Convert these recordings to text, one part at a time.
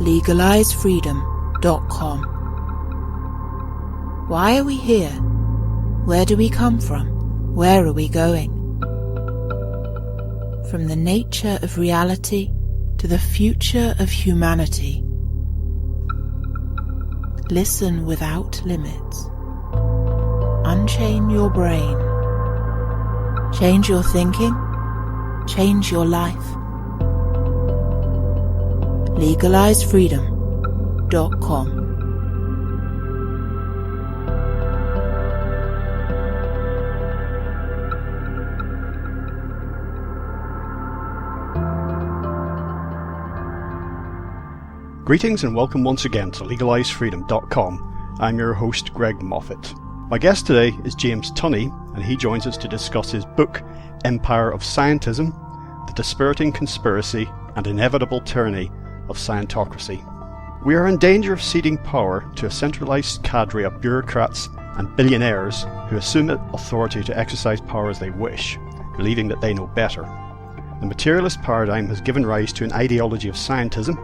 legalizefreedom.com. Why are we here? Where do we come from? Where are we going? From the nature of reality to the future of humanity. Listen without limits. Unchain your brain. Change your thinking. Change your life. legalizefreedom.com. Greetings and welcome once again to legalizefreedom.com. I'm your host Greg Moffat. My guest today is James Tunney, and he joins us to discuss his book Empire of Scientism, the Dispiriting Conspiracy and Inevitable Tyranny of Scientocracy. We are in danger of ceding power to a centralised cadre of bureaucrats and billionaires who assume authority to exercise power as they wish, believing that they know better. The materialist paradigm has given rise to an ideology of scientism,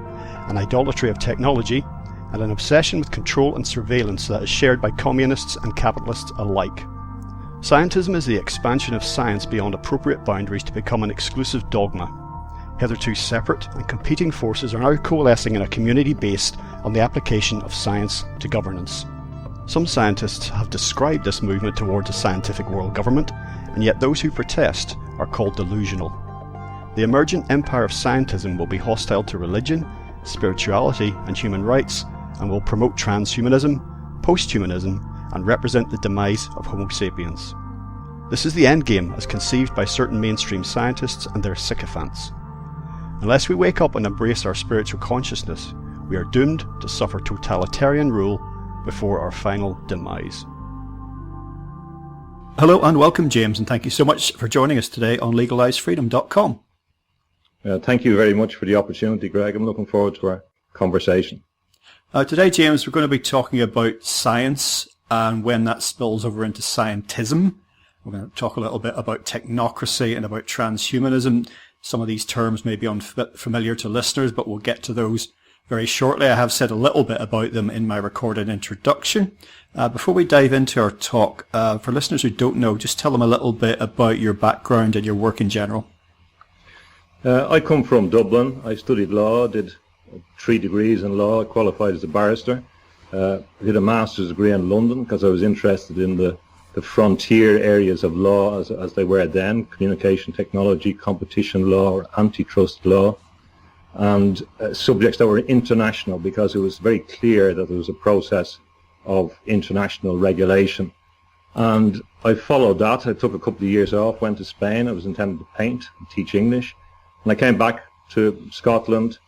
an idolatry of technology, and an obsession with control and surveillance that is shared by communists and capitalists alike. Scientism is the expansion of science beyond appropriate boundaries to become an exclusive dogma. Hitherto separate and competing forces are now coalescing in a community based on the application of science to governance. Some scientists have described this movement towards a scientific world government, and yet those who protest are called delusional. The emergent empire of scientism will be hostile to religion, spirituality and human rights, and will promote transhumanism, posthumanism, and represent the demise of Homo sapiens. This is the endgame as conceived by certain mainstream scientists and their sycophants. Unless we wake up and embrace our spiritual consciousness, we are doomed to suffer totalitarian rule before our final demise. Hello and welcome, James, and thank you so much for joining us today on legalizefreedom.com. Thank you very much for the opportunity, Greg. I'm looking forward to our conversation. Today, James, we're going to be talking about science and when that spills over into scientism. We're going to talk a little bit about technocracy and about transhumanism. Some of these terms may be unfamiliar to listeners, but we'll get to those very shortly. I have said a little bit about them in my recorded introduction. Before we dive into our talk, for listeners who don't know, just tell them a little bit about your background and your work in general. I come from Dublin. I studied law, did 3 degrees in law, qualified as a barrister. Did a master's degree in London because I was interested in the frontier areas of law as they were then, communication technology, competition law, or antitrust law, and subjects that were international because it was very clear that there was a process of international regulation. And I followed that. I took a couple of years off, went to Spain. I was intended to paint and teach English. And I came back to Scotland.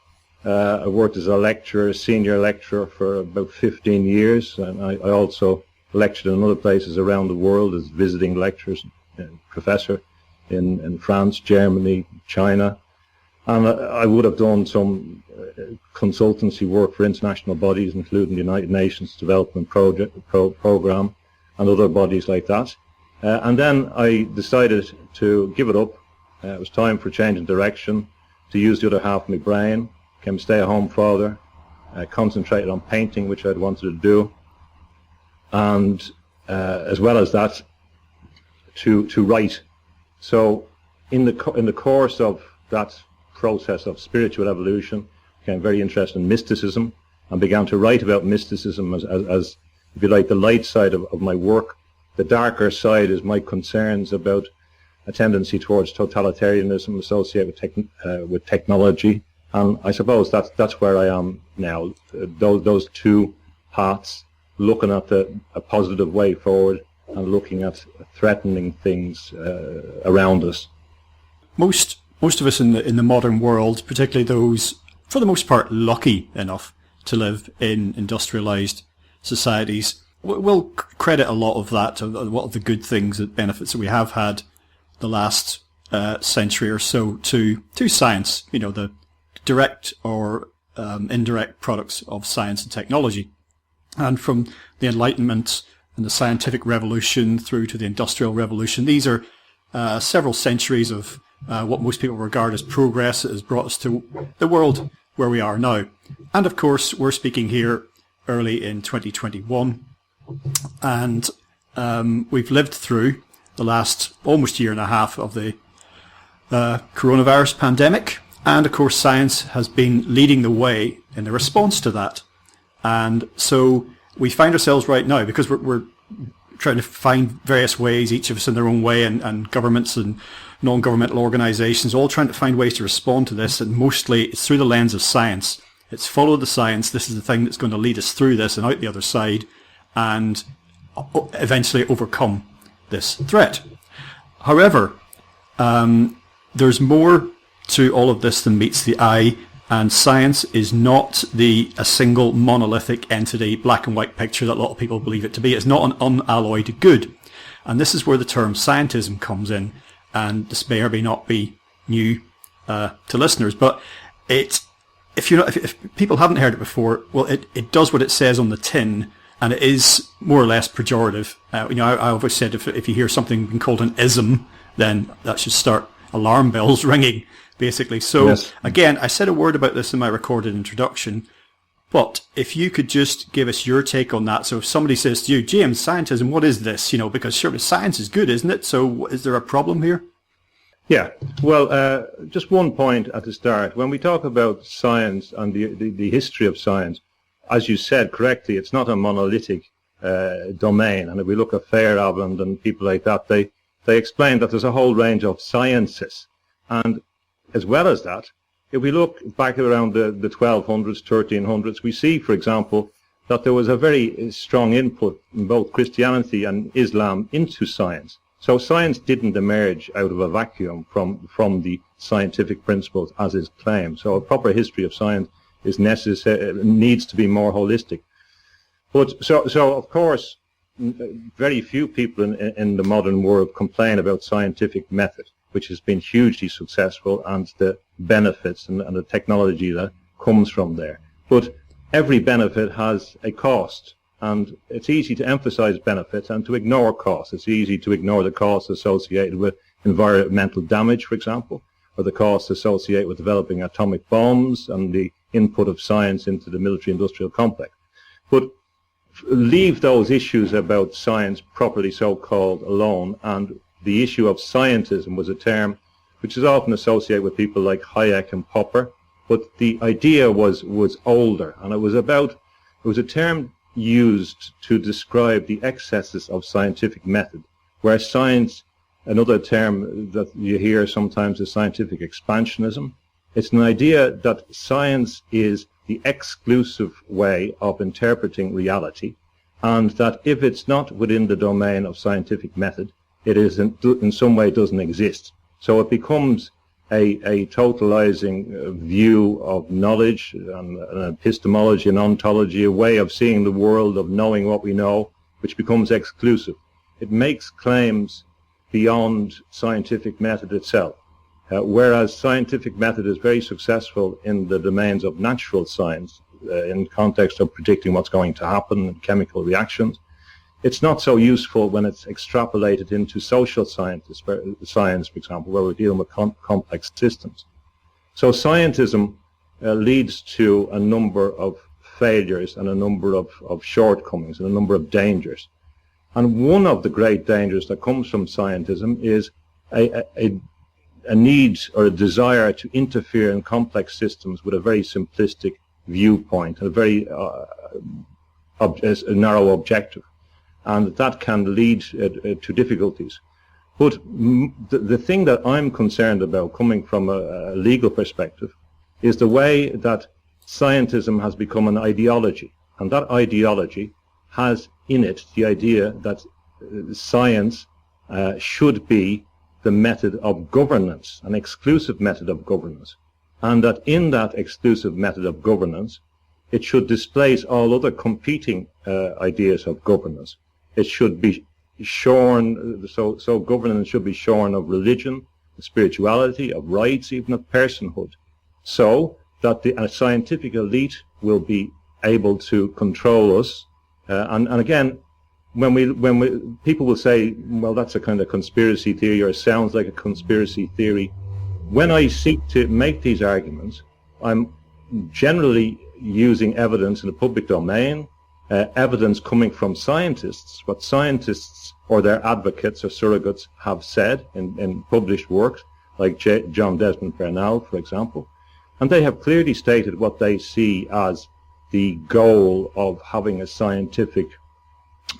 I worked as a lecturer, senior lecturer for about 15 years. And I also lectured in other places around the world as visiting lecturers, professor in France, Germany, China. And I would have done some consultancy work for international bodies, including the United Nations Development Program and other bodies like that. And then I decided to give it up. It was time for change in direction, to use the other half of my brain. Became a stay-at-home father, concentrated on painting, which I'd wanted to do. And as well as that, to write. So in the course of that process of spiritual evolution, became very interested in mysticism and began to write about mysticism as if you like, the light side of my work. The darker side is my concerns about a tendency towards totalitarianism associated with technology. And I suppose that's where I am now. Those two paths, looking at a positive way forward and looking at threatening things around us. Most of us in the modern world, particularly those, for the most part, lucky enough to live in industrialized societies, will credit a lot of that, a lot of the good things, the benefits that we have had the last century or so to science, the direct or indirect products of science and technology. And from the Enlightenment and the scientific revolution through to the Industrial Revolution, these are several centuries of what most people regard as progress that has brought us to the world where we are now. And of course, we're speaking here early in 2021, and we've lived through the last almost year and a half of the coronavirus pandemic, and of course science has been leading the way in the response to that. And so we find ourselves right now, because we're trying to find various ways, each of us in their own way, and governments and non-governmental organisations all trying to find ways to respond to this, and mostly it's through the lens of science. It's follow the science, this is the thing that's going to lead us through this and out the other side, and eventually overcome this threat. However, there's more to all of this than meets the eye, and science is not a single monolithic entity, black and white picture that a lot of people believe it to be. It's not an unalloyed good. And this is where the term scientism comes in, and this may or may not be new to listeners, but if people haven't heard it before, well, it does what it says on the tin, and it is more or less pejorative. I always said if you hear something being called an ism, then that should start alarm bells ringing, basically. So yes. Again, I said a word about this in my recorded introduction, but if you could just give us your take on that. So if somebody says to you, James, scientism, what is this? Because surely science is good, isn't it? So is there a problem here? Yeah, well, just one point at the start. When we talk about science and the history of science, as you said correctly, it's not a monolithic domain. And if we look at Feyerabend and people like that, they explain that there's a whole range of sciences. And as well as that, if we look back around the 1200s, 1300s, we see, for example, that there was a very strong input in both Christianity and Islam into science. So science didn't emerge out of a vacuum from the scientific principles as is claimed. So a proper history of science is necessary, needs to be more holistic. But so of course, very few people in the modern world complain about scientific method, which has been hugely successful, and the benefits and the technology that comes from there. But every benefit has a cost, and it's easy to emphasize benefits and to ignore costs. It's easy to ignore the costs associated with environmental damage, for example, or the costs associated with developing atomic bombs and the input of science into the military-industrial complex. But leave those issues about science properly so-called alone, and the issue of scientism was a term which is often associated with people like Hayek and Popper, but the idea was older, and it was a term used to describe the excesses of scientific method, where science, another term that you hear sometimes is scientific expansionism. It's an idea that science is the exclusive way of interpreting reality, and that if it's not within the domain of scientific method, it is in some way doesn't exist. So it becomes a totalizing view of knowledge and an epistemology and ontology, a way of seeing the world, of knowing what we know, which becomes exclusive. It makes claims beyond scientific method itself. Whereas scientific method is very successful in the domains of natural science, in context of predicting what's going to happen in chemical reactions, it's not so useful when it's extrapolated into social science, for example, where we're dealing with complex systems. So scientism leads to a number of failures and a number of shortcomings and a number of dangers. And one of the great dangers that comes from scientism is a need or a desire to interfere in complex systems with a very simplistic viewpoint, a very a narrow objective. And that can lead to difficulties. But the thing that I'm concerned about, coming from a legal perspective, is the way that scientism has become an ideology. And that ideology has in it the idea that science should be the method of governance, an exclusive method of governance. And that in that exclusive method of governance, it should displace all other competing ideas of governance. It should be shorn, so governance should be shorn of religion, spirituality, of rights, even of personhood, so that a scientific elite will be able to control us. And again, when people will say, well, that's a kind of conspiracy theory, or sounds like a conspiracy theory. When I seek to make these arguments, I'm generally using evidence in the public domain, evidence coming from scientists, what scientists or their advocates or surrogates have said in published works, like John Desmond Bernal, for example. And they have clearly stated what they see as the goal of having a scientific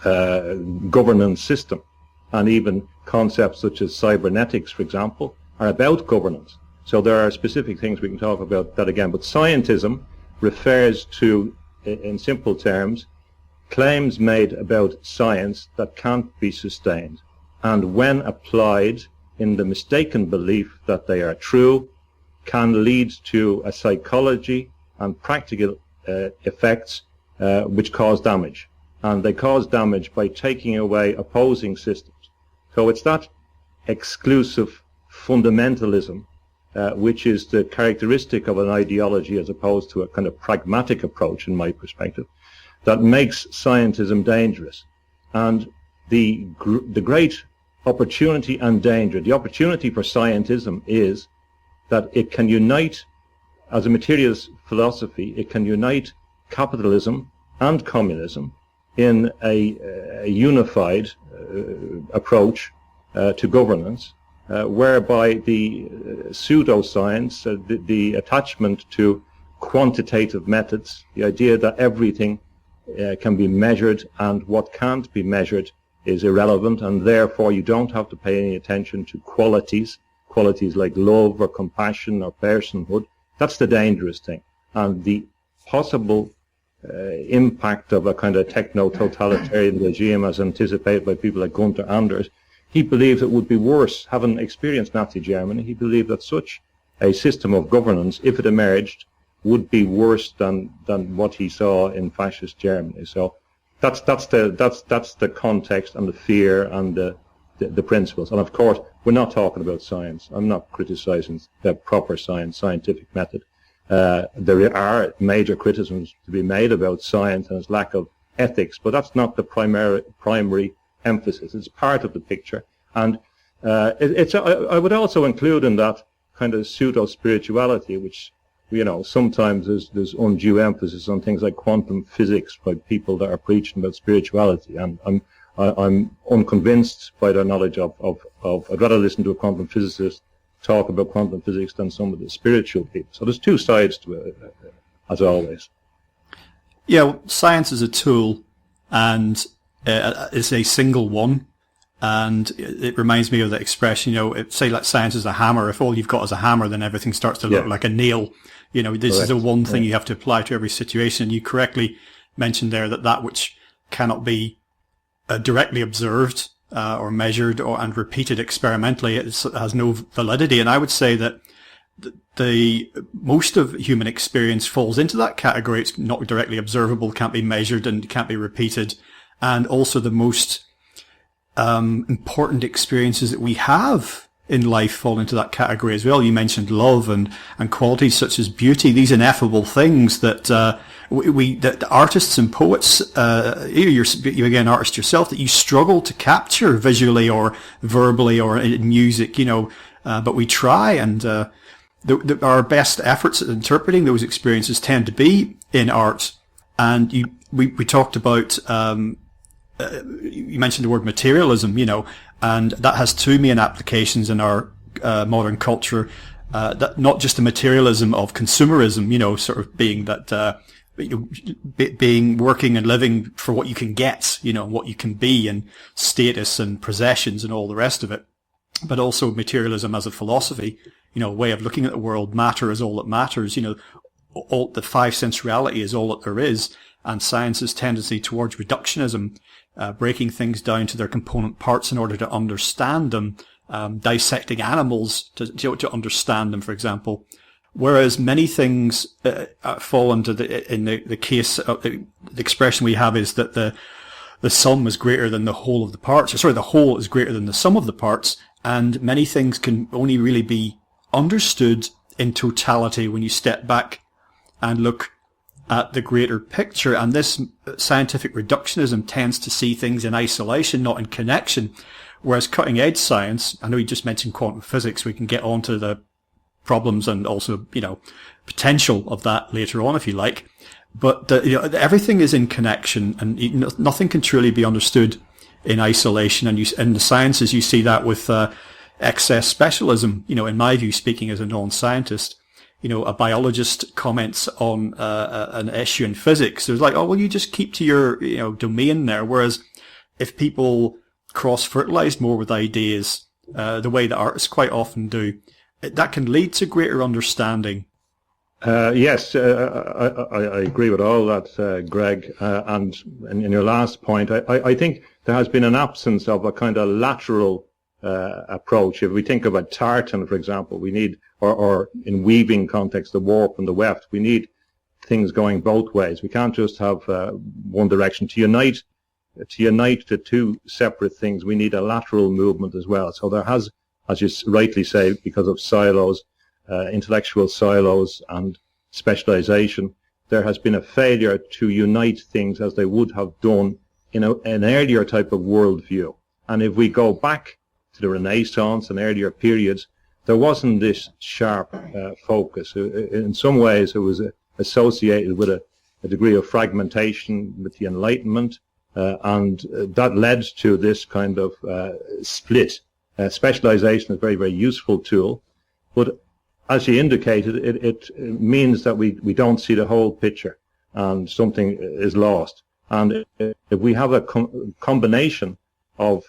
governance system. And even concepts such as cybernetics, for example, are about governance. So there are specific things we can talk about that again. But scientism refers to, in simple terms, claims made about science that can't be sustained. And when applied in the mistaken belief that they are true, can lead to a psychology and practical effects which cause damage. And they cause damage by taking away opposing systems. So it's that exclusive fundamentalism which is the characteristic of an ideology as opposed to a kind of pragmatic approach, in my perspective, that makes scientism dangerous. And the great opportunity and danger, the opportunity for scientism is that it can unite, as a materialist philosophy, it can unite capitalism and communism in a unified approach to governance, whereby the pseudoscience, the attachment to quantitative methods, the idea that everything can be measured and what can't be measured is irrelevant, and therefore you don't have to pay any attention to qualities like love or compassion or personhood. That's the dangerous thing. And the possible impact of a kind of techno-totalitarian regime as anticipated by people like Gunther Anders, he believed it would be worse, having experienced Nazi Germany, he believed that such a system of governance, if it emerged, would be worse than what he saw in fascist Germany. So that's the context and the fear and the principles. And of course, we're not talking about science. I'm not criticizing the proper scientific method. There are major criticisms to be made about science and its lack of ethics, but that's not the primary emphasis. It's part of the picture. And I would also include in that kind of pseudo-spirituality, which, you know, sometimes there's undue emphasis on things like quantum physics by people that are preaching about spirituality. And I'm unconvinced by their knowledge of I'd rather listen to a quantum physicist talk about quantum physics than some of the spiritual people. So there's two sides to it, as always. Yeah, well, science is a tool, and it's a single one. And it reminds me of the expression, you know, say like science is a hammer. If all you've got is a hammer, then everything starts to look like a nail. You know, this is the one thing you have to apply to every situation. You correctly mentioned there that which cannot be directly observed or measured and repeated experimentally, it has no validity. And I would say that the most of human experience falls into that category. It's not directly observable, can't be measured, and can't be repeated. And also the most important experiences that we have in life fall into that category as well. You mentioned love and qualities such as beauty, these ineffable things that that artists and poets, you again, artist yourself, that you struggle to capture visually or verbally or in music, you know, but we try, and our best efforts at interpreting those experiences tend to be in art. And we talked about you mentioned the word materialism, you know, and that has two main applications in our modern culture. That not just the materialism of consumerism, you know, sort of being that being working and living for what you can get, you know, what you can be, and status and possessions and all the rest of it. But also materialism as a philosophy, you know, a way of looking at the world. Matter is all that matters, you know, all the five sense reality is all that there is. And science's tendency towards reductionism, breaking things down to their component parts in order to understand them, dissecting animals to understand them, for example. Whereas many things fall into the case of the expression we have is that the sum is greater than the whole of the parts. Or sorry, the whole is greater than the sum of the parts, and many things can only really be understood in totality when you step back and look at the greater picture. And this scientific reductionism tends to see things in isolation, not in connection. Whereas cutting edge science, I know you just mentioned quantum physics, we can get on to the problems and also, potential of that later on, if you like. But everything is in connection, and nothing can truly be understood in isolation. And in the sciences, you see that with excess specialism. In my view, speaking as a non-scientist, a biologist comments on an issue in physics. There's like, oh, well, you just keep to your domain there. Whereas if people cross-fertilized more with ideas, the way that artists quite often do, that can lead to greater understanding. Yes, I agree with all that, Greg. And in your last point, I think there has been an absence of a kind of lateral approach. If we think about tartan, for example, we need, or in weaving context, the warp and the weft, we need things going both ways. We can't just have one direction. To unite the two separate things, we need a lateral movement as well. So there has, as you rightly say, because of silos, intellectual silos and specialization, there has been a failure to unite things as they would have done in an earlier type of worldview. And if we go back to the Renaissance and earlier periods, there wasn't this sharp focus. In some ways, it was associated with a degree of fragmentation with the Enlightenment, and that led to this kind of split. Specialization is a very, very useful tool, but as you indicated, it means that we don't see the whole picture and something is lost. And if we have a combination of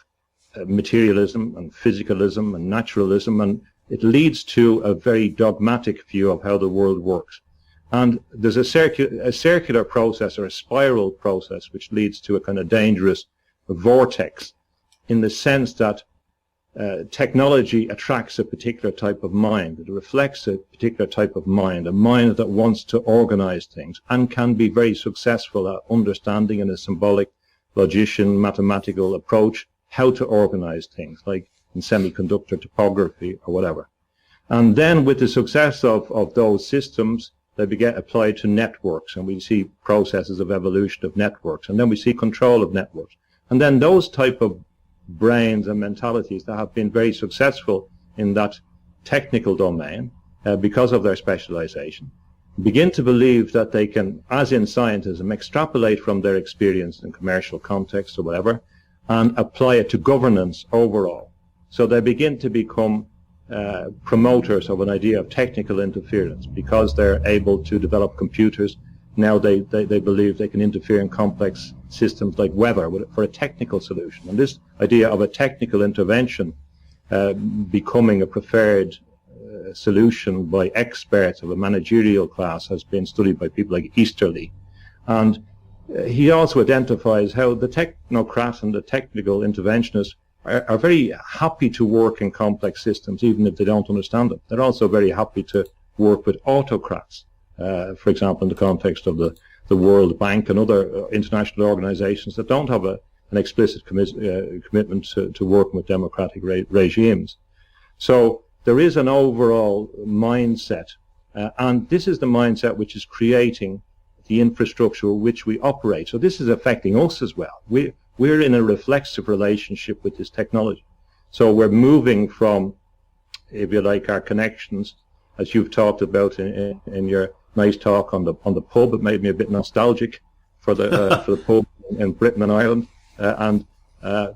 materialism and physicalism and naturalism, and it leads to a very dogmatic view of how the world works. And there's a circular process or a spiral process which leads to a kind of dangerous vortex, in the sense that technology attracts a particular type of mind. It reflects a particular type of mind, a mind that wants to organize things and can be very successful at understanding in a symbolic, logician, mathematical approach how to organize things, like in semiconductor topography or whatever. And then with the success of those systems, they get applied to networks, and we see processes of evolution of networks, and then we see control of networks. And then those type of brains and mentalities that have been very successful in that technical domain because of their specialization begin to believe that they can, as in scientism, extrapolate from their experience in commercial context or whatever and apply it to governance overall. So they begin to become promoters of an idea of technical interference because they're able to develop computers. Now they believe they can interfere in complex systems like weather for a technical solution. And this idea of a technical intervention becoming a preferred solution by experts of a managerial class has been studied by people like Easterly. And he also identifies how the technocrat and the technical interventionists are very happy to work in complex systems even if they don't understand them. They're also very happy to work with autocrats. For example, in the context of the World Bank and other international organizations that don't have an explicit commitment to working with democratic regimes. So there is an overall mindset, and this is the mindset which is creating the infrastructure which we operate. So this is affecting us as well. We're in a reflexive relationship with this technology. So we're moving from, if you like, our connections, as you've talked about in your nice talk on the pub. It made me a bit nostalgic for the pub in Britain and Ireland, and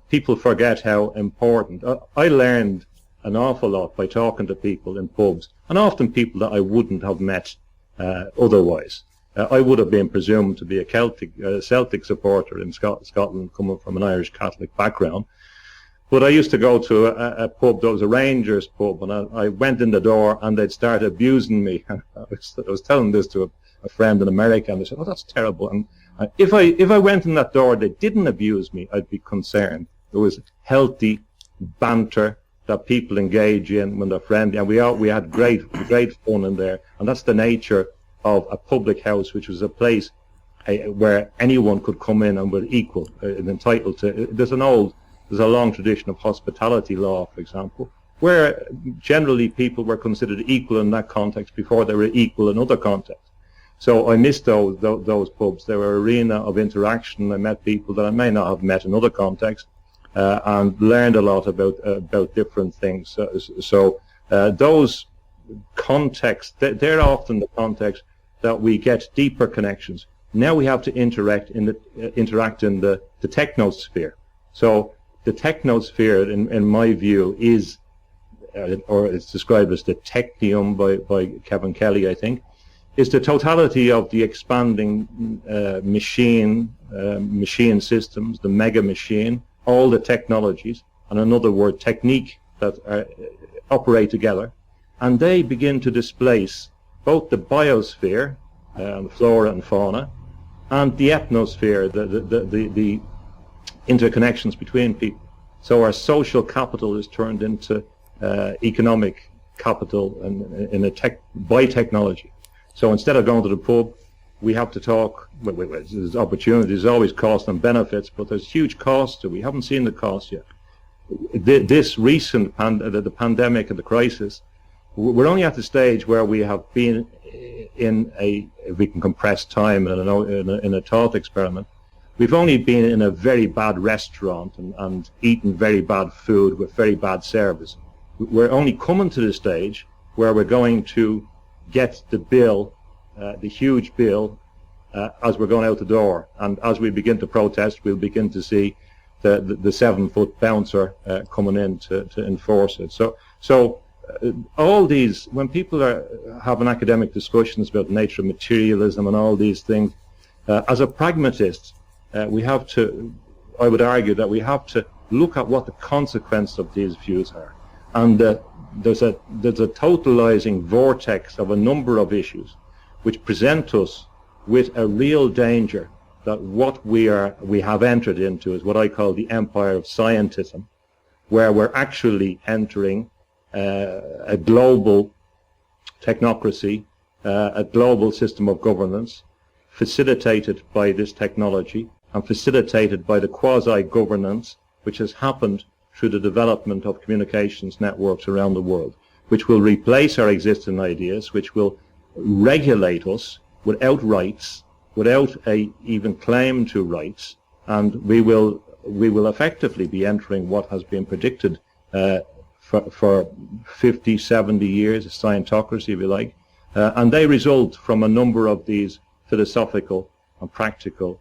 people forget how important. I learned an awful lot by talking to people in pubs, and often people that I wouldn't have met otherwise. I would have been presumed to be a Celtic supporter in Scotland, coming from an Irish Catholic background. But I used to go to a pub that was a Rangers pub, and I went in the door and they'd start abusing me. I was telling this to a friend in America, and they said, "Oh, that's terrible." And if I went in that door, they didn't abuse me, I'd be concerned. There was healthy banter that people engage in when they're friendly, and we had great fun in there. And that's the nature of a public house, which was a place where anyone could come in and were equal and entitled to. There's a long tradition of hospitality law, for example, where generally people were considered equal in that context before they were equal in other contexts. So I missed those pubs. They were an arena of interaction. I met people that I may not have met in other contexts, and learned a lot about different things. So those context, they're often the context that we get deeper connections. Now we have to interact in the technosphere. So the technosphere, in my view, is, or it's described as the technium by Kevin Kelly, I think, is the totality of the expanding machine systems, the mega machine, all the technologies, and another word, technique, that operate together, and they begin to displace both the biosphere, flora and fauna, and the etnosphere, the interconnections between people. So our social capital is turned into economic capital by technology. So instead of going to the pub, we have to talk. There's opportunities, there's always costs and benefits, but there's huge costs. We haven't seen the cost yet. This recent the pandemic and the crisis, we're only at the stage where we have been in if we can compress time in a thought experiment, we've only been in a very bad restaurant and eaten very bad food with very bad service. We're only coming to the stage where we're going to get the bill, the huge bill, as we're going out the door. And as we begin to protest, we'll begin to see the 7-foot bouncer coming in to enforce it. So all these, when people are having academic discussions about the nature of materialism and all these things, as a pragmatist, we have to, I would argue that we have to look at what the consequence of these views are. And there's a totalizing vortex of a number of issues which present us with a real danger that what we have entered into is what I call the Empire of Scientism, where we're actually entering a global technocracy, a global system of governance, facilitated by this technology and facilitated by the quasi-governance which has happened through the development of communications networks around the world, which will replace our existing ideas, which will regulate us without rights, without even claim to rights, and we will effectively be entering what has been predicted for 50, 70 years, a Scientocracy, if you like, and they result from a number of these philosophical and practical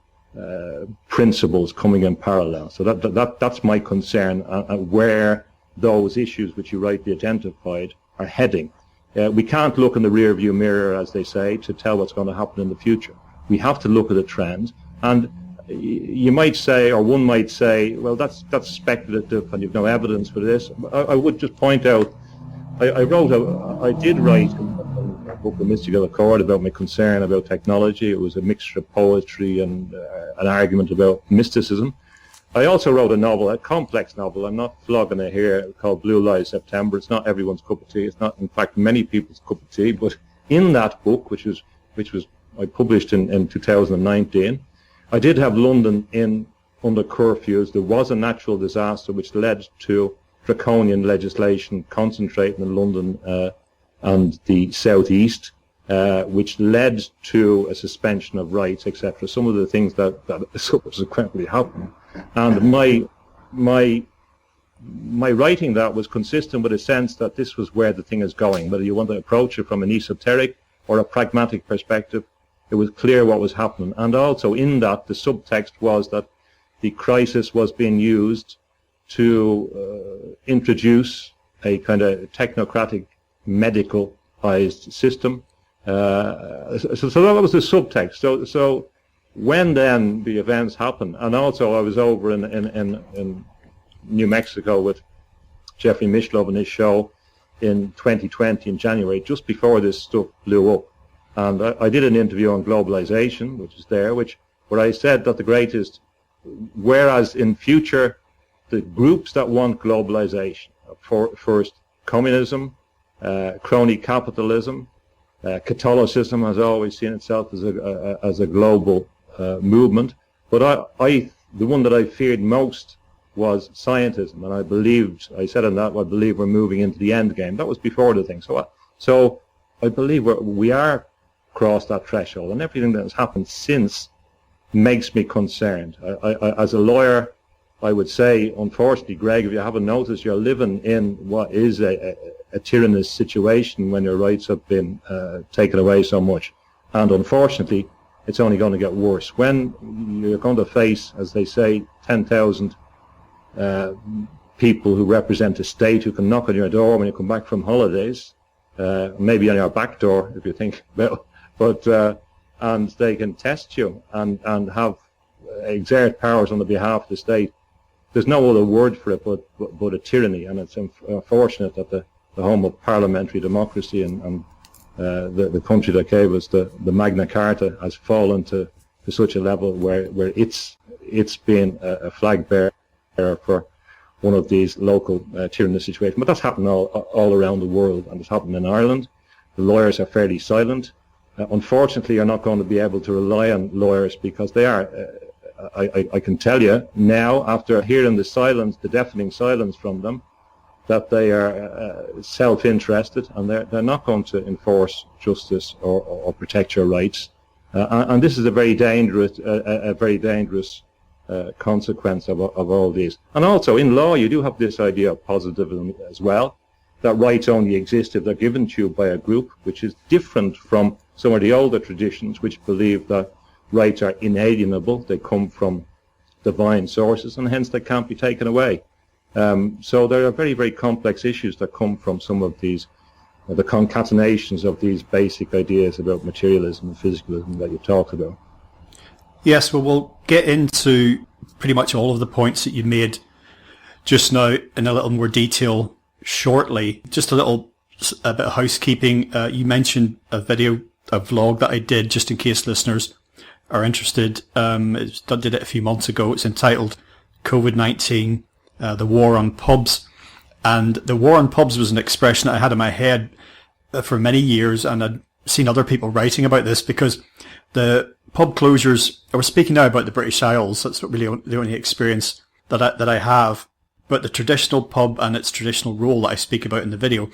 principles coming in parallel. So that's my concern, where those issues which you rightly identified are heading. We can't look in the rear view mirror, as they say, to tell what's going to happen in the future. We have to look at a trend, and you might say, or one might say, well, that's speculative and you've no evidence for this. I would just point out, I did write a book, The Mystical Accord, about my concern about technology. It was a mixture of poetry and an argument about mysticism. I also wrote a novel, a complex novel, I'm not flogging it here, called Blue Lies September. It's not everyone's cup of tea. It's not, in fact, many people's cup of tea. But in that book, which was I published in 2019, I did have London under curfews. There was a natural disaster which led to draconian legislation concentrating in London and the southeast, which led to a suspension of rights, etc. Some of the things that subsequently happened. And my writing that was consistent with a sense that this was where the thing is going. Whether you want to approach it from an esoteric or a pragmatic perspective, it was clear what was happening. And also in that, the subtext was that the crisis was being used to introduce a kind of technocratic, medicalized system. So that was the subtext. So when then the events happened, and also I was over in New Mexico with Jeffrey Mishlove and his show in 2020 in January, just before this stuff blew up. And I did an interview on globalization, which is there, where I said that the greatest, whereas in future, the groups that want globalization, first communism, crony capitalism, Catholicism has always seen itself as a global movement. But the one that I feared most was scientism, and I said in that, I believe we're moving into the endgame. That was before the thing. So I believe we are crossed that threshold, and everything that has happened since makes me concerned. As a lawyer, I would say, unfortunately, Greg, if you haven't noticed, you're living in what is a a tyrannous situation when your rights have been taken away so much. And unfortunately, it's only going to get worse. When you're going to face, as they say, 10,000 people who represent a state who can knock on your door when you come back from holidays, maybe on your back door if you think about it, but and they can test you and have exert powers on the behalf of the state. There's no other word for it but a tyranny, and it's unfortunate that the home of parliamentary democracy and the country that gave us the Magna Carta has fallen to such a level where it's been a flag bearer for one of these local tyrannous situations. But that's happened all around the world, and it's happened in Ireland. The lawyers are fairly silent. Unfortunately, you're not going to be able to rely on lawyers because they are, I can tell you now, after hearing the silence, the deafening silence from them, that they are self-interested, and they're not going to enforce justice or protect your rights. And this is a very dangerous consequence of all these. And also in law, you do have this idea of positivism as well, that rights only exist if they're given to you by a group, which is different from some of the older traditions which believe that rights are inalienable, they come from divine sources, and hence they can't be taken away. So there are very, very complex issues that come from some of these, the concatenations of these basic ideas about materialism and physicalism that you talked about. Yes, well, we'll get into pretty much all of the points that you made just now in a little more detail shortly. Just a bit of housekeeping. You mentioned a vlog that I did, just in case listeners are interested. I did it a few months ago. It's entitled COVID-19, the War on Pubs. And the War on Pubs was an expression that I had in my head for many years, and I'd seen other people writing about this because the pub closures, I was speaking now about the British Isles, that's really the only experience that I have, but the traditional pub and its traditional role that I speak about in the video,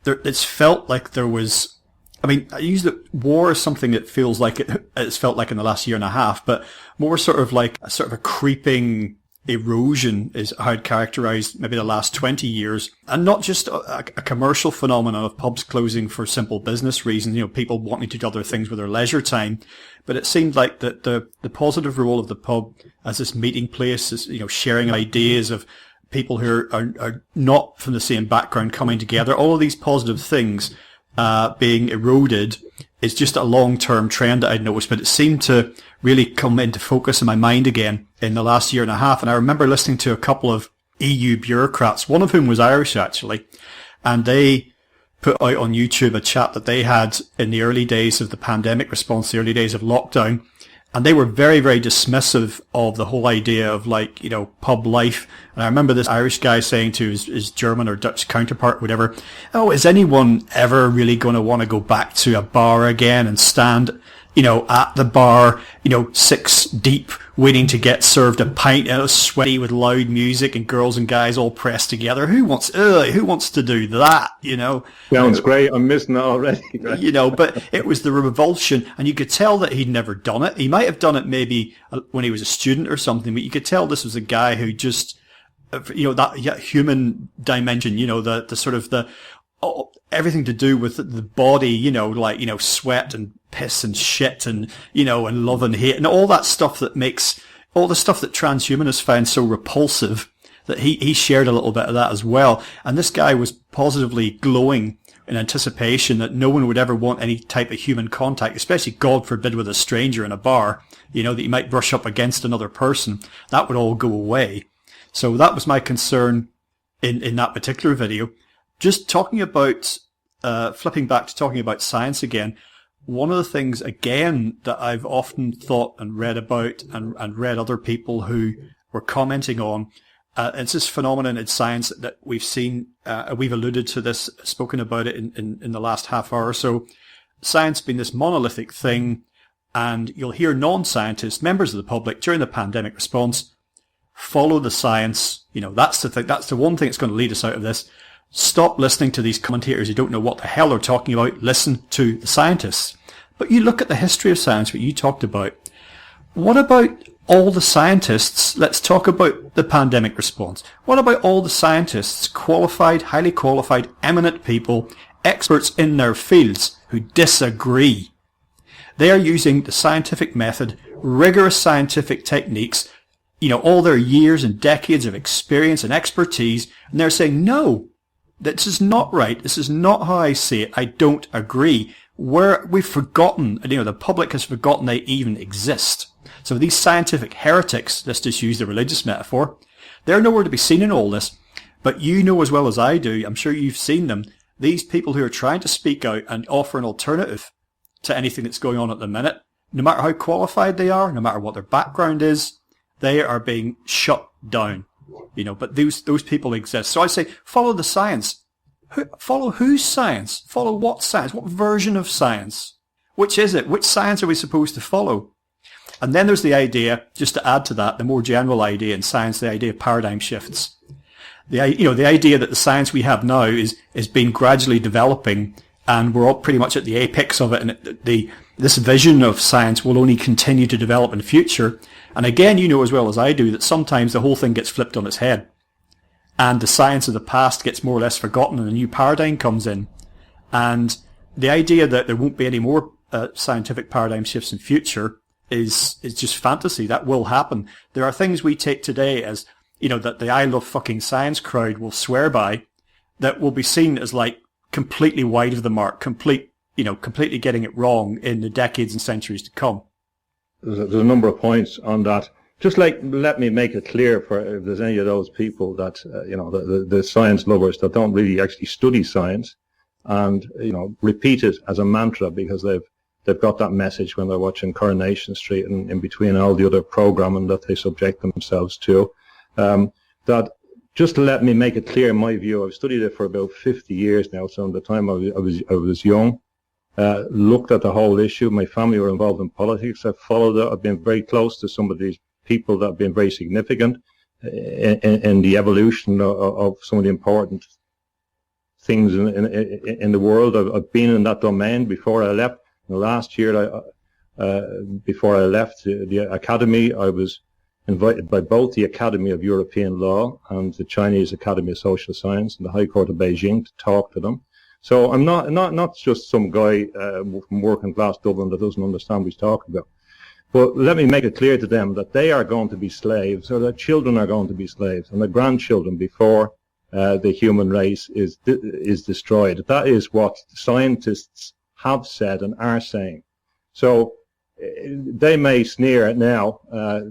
it's felt like there was, I mean, I use the war as something that feels like it's felt like in the last year and a half, but more sort of like a creeping erosion is how I'd characterise maybe the last 20 years, and not just a commercial phenomenon of pubs closing for simple business reasons, people wanting to do other things with their leisure time, but it seemed like that the positive role of the pub as this meeting place, is sharing ideas of people who are not from the same background coming together, all of these positive things being eroded is just a long-term trend that I'd noticed, but it seemed to really come into focus in my mind again in the last year and a half. And I remember listening to a couple of EU bureaucrats, one of whom was Irish actually, and they put out on YouTube a chat that they had in the early days of the pandemic response, the early days of lockdown. And they were very, very dismissive of the whole idea of pub life. And I remember this Irish guy saying to his German or Dutch counterpart, whatever, "Oh, is anyone ever really going to want to go back to a bar again and stand, at the bar, 6 deep, waiting to get served a pint, sweaty with loud music and girls and guys all pressed together? Who wants to do that, Sounds great. I'm missing it already. But it was the revulsion, and you could tell that he'd never done it. He might have done it maybe when he was a student or something, but you could tell this was a guy who just, that human dimension, the sort of everything to do with the body, sweat and piss and shit and, and love and hate and all that stuff that makes, all the stuff that transhumanists found so repulsive, that he shared a little bit of that as well. And this guy was positively glowing in anticipation that no one would ever want any type of human contact, especially, God forbid, with a stranger in a bar, that you might brush up against another person. That would all go away. So that was my concern in that particular video. Just talking about, flipping back to talking about science again, one of the things, again, that I've often thought and read about and read other people who were commenting on, it's this phenomenon in science that we've seen, we've alluded to this, spoken about it in the last half hour or so. Science being this monolithic thing, and you'll hear non-scientists, members of the public, during the pandemic response, follow the science. That's the thing, that's the one thing that's going to lead us out of this. Stop listening to these commentators who don't know what the hell they're talking about. Listen to the scientists. But you look at the history of science, what you talked about. What about all the scientists, let's talk about the pandemic response. What about all the scientists, qualified, highly qualified, eminent people, experts in their fields who disagree? They are using the scientific method, rigorous scientific techniques, all their years and decades of experience and expertise, and they're saying, no, this is not right. This is not how I see it. I don't agree. We've forgotten, the public has forgotten they even exist. So these scientific heretics, let's just use the religious metaphor, they're nowhere to be seen in all this. But you know as well as I do, I'm sure you've seen them, these people who are trying to speak out and offer an alternative to anything that's going on at the minute, no matter how qualified they are, no matter what their background is, they are being shut down. But those people exist. So I say, follow the science. Follow whose science? Follow what science? What version of science? Which is it? Which science are we supposed to follow? And then there's the idea, just to add to that, the more general idea in science, the idea of paradigm shifts. The idea that the science we have now is being gradually developing, and we're all pretty much at the apex of it, and this vision of science will only continue to develop in the future. And again, you know as well as I do that sometimes the whole thing gets flipped on its head, and the science of the past gets more or less forgotten, and a new paradigm comes in. And the idea that there won't be any more scientific paradigm shifts in future is just fantasy. That will happen. There are things we take today as, that the I love fucking science crowd will swear by, that will be seen as like completely wide of the mark, completely getting it wrong in the decades and centuries to come. There's a number of points on that. Just let me make it clear for if there's any of those people that, the science lovers that don't really actually study science and, repeat it as a mantra because they've got that message when they're watching Coronation Street and in between all the other programming that they subject themselves to. That just to let me make it clear in my view, I've studied it for about 50 years now. So at the time I was young, looked at the whole issue. My family were involved in politics. I've followed it. I've been very close to some of these people that have been very significant in the evolution of some of the important things in the world. I've been in that domain before I left. Last year, before I left the Academy, I was invited by both the Academy of European Law and the Chinese Academy of Social Science and the High Court of Beijing to talk to them. So I'm not just some guy from working class Dublin that doesn't understand what he's talking about. But let me make it clear to them that they are going to be slaves, or their children are going to be slaves, and their grandchildren before the human race is destroyed. That is what scientists have said and are saying. So they may sneer now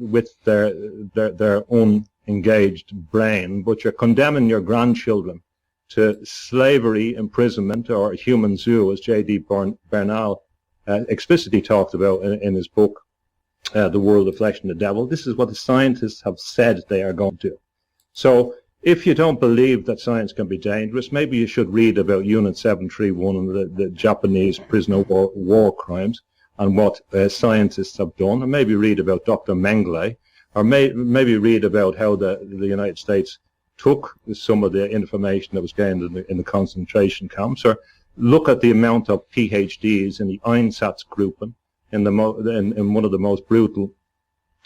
with their unengaged brain, but you're condemning your grandchildren to slavery, imprisonment, or a human zoo, as J.D. Bernal explicitly talked about in his book, The World of Flesh and the Devil. This is what the scientists have said they are going to do. So if you don't believe that science can be dangerous, maybe you should read about Unit 731 and the Japanese prisoner war crimes and what scientists have done, and maybe read about Dr. Mengele, or maybe read about how the United States took some of the information that was gained in the concentration camps, or look at the amount of PhDs in the Einsatz grouping in one of the most brutal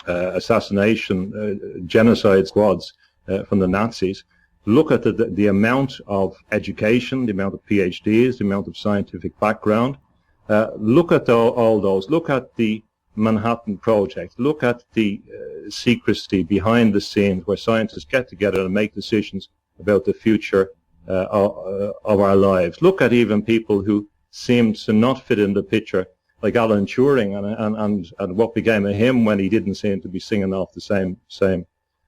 assassination genocide squads from the Nazis. Look at the amount of education, the amount of PhDs, the amount of scientific background. Look at all those. Look at the Manhattan Project. Look at the secrecy behind the scenes where scientists get together and make decisions about the future of our lives. Look at even people who seem to not fit in the picture, like Alan Turing and what became of him when he didn't seem to be singing off the same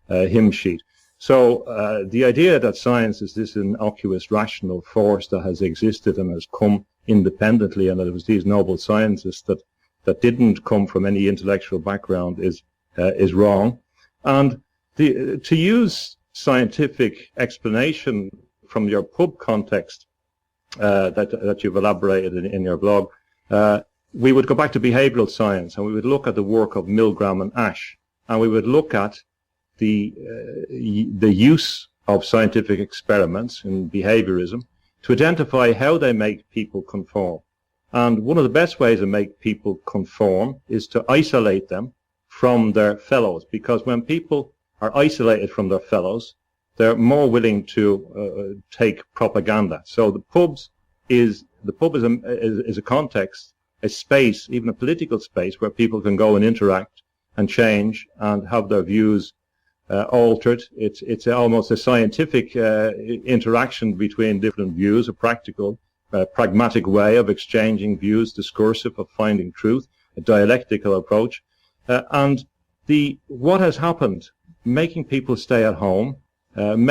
hymn sheet. So the idea that science is this innocuous rational force that has existed and has come independently, and that it was these noble scientists that didn't come from any intellectual background is wrong. And to use scientific explanation from your pub context that you've elaborated in your blog, we would go back to behavioral science, and we would look at the work of Milgram and Ash, and we would look at the use of scientific experiments in behaviorism to identify how they make people conform. And one of the best ways to make people conform is to isolate them from their fellows, because when people are isolated from their fellows, they're more willing to take propaganda. So the pub is a context, a space, even a political space, where people can go and interact and change and have their views altered. It's almost a scientific interaction between different views, a practical, pragmatic way of exchanging views, discursive, of finding truth, a dialectical approach. And what has happened, making people stay at home,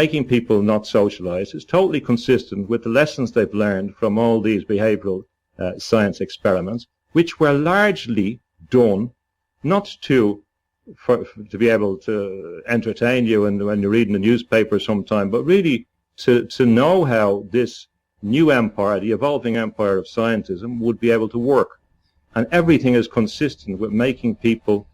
making people not socialize, is totally consistent with the lessons they've learned from all these behavioral science experiments, which were largely done not to be able to entertain you and when you're reading the newspaper sometime, but really to know how this new empire, the evolving empire of scientism, would be able to work. And everything is consistent with making people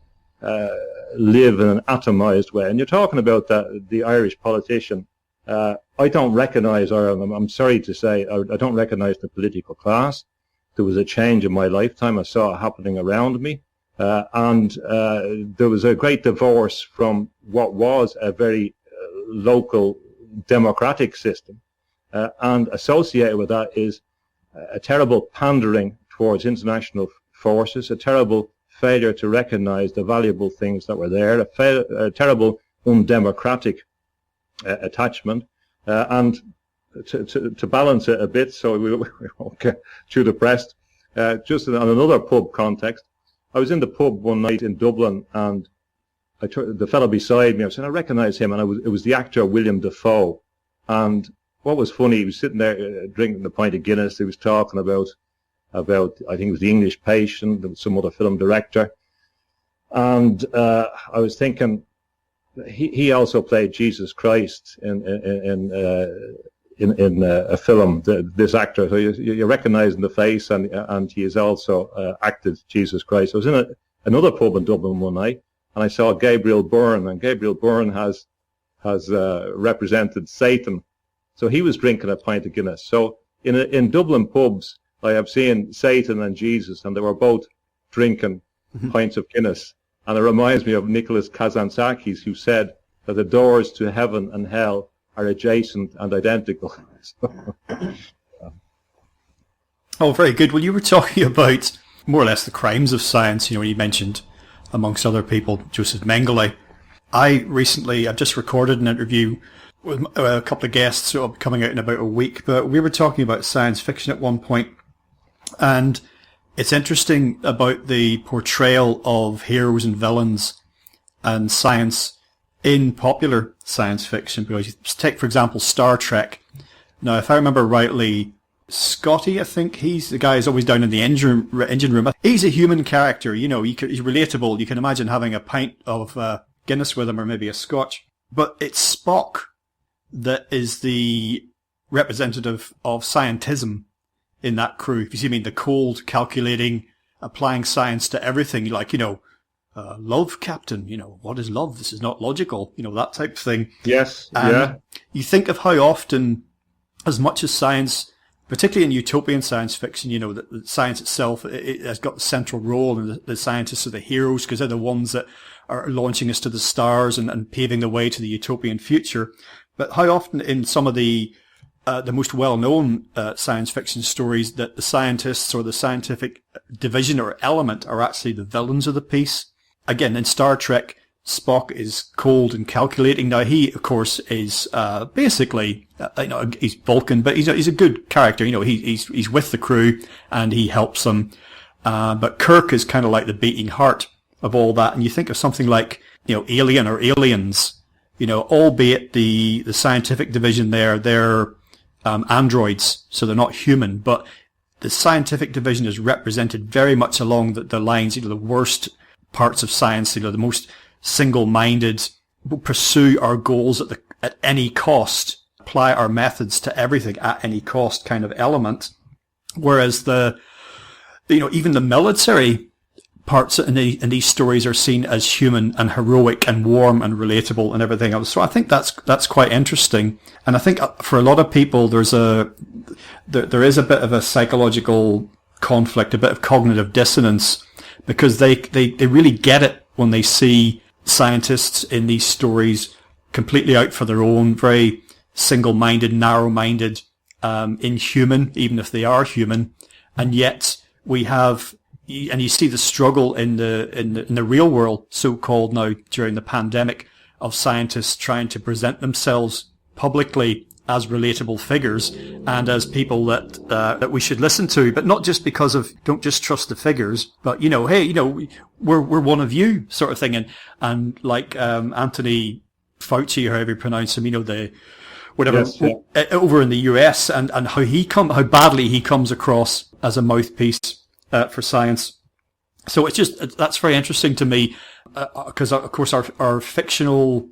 live in an atomized way. And you're talking about the Irish politician. I don't recognize, or I'm sorry to say, I don't recognize the political class. There was a change in my lifetime. I saw it happening around me. And there was a great divorce from what was a very local democratic system. And associated with that is a terrible pandering towards international forces, a terrible failure to recognize the valuable things that were there, a terrible undemocratic attachment, and to balance it a bit so we won't get too depressed, just on another pub context, I was in the pub one night in Dublin, and the fellow beside me, I said, I recognize him, and it was the actor William Dafoe. And what was funny, he was sitting there drinking a pint of Guinness. He was talking about I think it was The English Patient, there was some other film director. And I was thinking, he also played Jesus Christ in a film, this actor. So you recognize in the face, and he has also acted Jesus Christ. I was in another pub in Dublin one night, and I saw Gabriel Byrne, and Gabriel Byrne has represented Satan. So he was drinking a pint of Guinness. So in Dublin pubs, I have seen Satan and Jesus, and they were both drinking pints of Guinness. And it reminds me of Nicholas Kazantzakis, who said that the doors to heaven and hell are adjacent and identical. Oh, very good. Well, you were talking about more or less the crimes of science, when you mentioned, amongst other people, Joseph Mengele. I've just recorded an interview with a couple of guests who will be coming out in about a week, but we were talking about science fiction at one point. And it's interesting about the portrayal of heroes and villains and science in popular science fiction. Because you take, for example, Star Trek. Now, if I remember rightly, Scotty, I think he's the guy who's always down in the engine room. He's a human character, he's relatable. You can imagine having a pint of Guinness with him, or maybe a Scotch. But it's Spock that is the representative of scientism in that crew. If you see, the cold, calculating, applying science to everything, love, Captain, what is love? This is not logical, that type of thing. Yes, yeah. You think of how often, as much as science, particularly in utopian science fiction, that science itself, it has got the central role, and the scientists are the heroes because they're the ones that are launching us to the stars and paving the way to the utopian future. But how often in some of the most well-known science fiction stories that the scientists or the scientific division or element are actually the villains of the piece. Again, in Star Trek, Spock is cold and calculating. Now, he, of course, is basically, he's Vulcan, but he's a good character. He's with the crew and he helps them. But Kirk is kind of like the beating heart of all that. And you think of something like, Alien or Aliens, albeit the scientific division there, they're androids, so they're not human, but the scientific division is represented very much along the lines, the worst parts of science, the most single-minded, we'll pursue our goals at any cost, apply our methods to everything at any cost kind of element. Whereas even the military parts in these stories are seen as human and heroic and warm and relatable and everything else. So I think that's quite interesting. And I think for a lot of people, there is a bit of a psychological conflict, a bit of cognitive dissonance, because they really get it when they see scientists in these stories completely out for their own, very single-minded, narrow-minded, inhuman, even if they are human, and yet we have, and you see the struggle in the real world, so-called now during the pandemic, of scientists trying to present themselves publicly as relatable figures and as people that we should listen to, but not just because of don't just trust the figures, but hey, we're one of you sort of thing, and like Anthony Fauci, however you pronounce him, the whatever, yes, yeah. Over in the US, and how badly he comes across as a mouthpiece for science. So it's just, that's very interesting to me, because of course our fictional,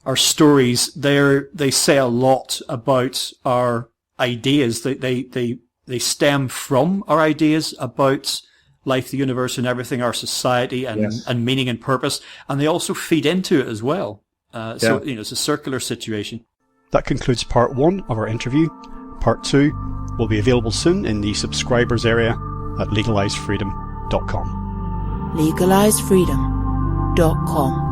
our stories, they say a lot about our ideas. They stem from our ideas about life, the universe, and everything, our society, and yes. and meaning and purpose, and they also feed into it as well. So it's a circular situation. That concludes part 1 of our interview. Part 2 will be available soon in the subscribers area at legalizefreedom.com. legalizefreedom.com